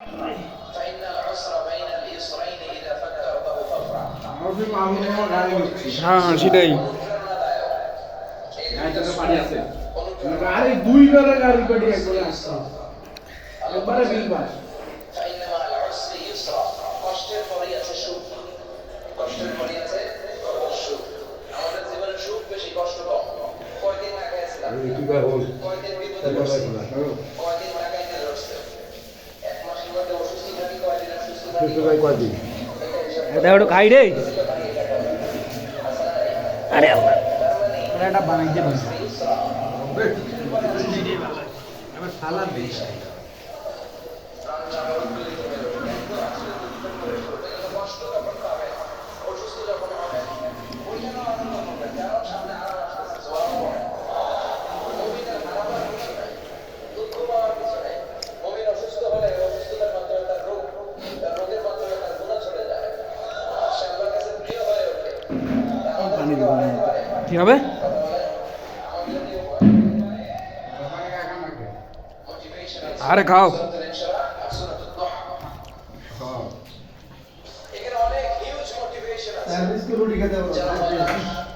فإن العسر بين اليسرين إذا فكرته فافرح হ্যাঁ সেটাই। গাড়ি দুই বেলা গাড়ি গাড়ি একবারে আসছে একবারে বিলবার فإن مع العسر يسرا কষ্টের পরেই আছে সুখ কষ্টের পরেই আছে সুখ আমাদের জীবনে সুখ বেশি কষ্ট কম কয়দিন না গেছিলাম কয়দিন বিপদে পড়ছি কয়দিন লাগাইতে ধরছে এক মাসের মধ্যে অসুস্থ থাকি কয়দিন সুস্থ থাকি এটা একটু খাই রে। আরে আল্লাহ এটা বানাইতে পারি আমার সালাদ দিই কষ্ট যখন পাবে অসুস্থ যখন হবে ওইখানে আনন্দ হবে কারণ সামনে আরো আসছে মুমিনের হারাবার কিছু নাই দুঃখ পাওয়ার কিছু নাই মুমিন অসুস্থ হলে অসুস্থতার মাধ্যমে তার রোগ তার রোগের মাধ্যমে তার গুনাহ চলে যায় সে আল্লাহর কাছে প্রিয় হয়ে ওঠে কি হবে? আরে খাও। এখানে অনেক হিউজ মোটিভেশন আছে সার্ভিস কে রুটি খেতে হবে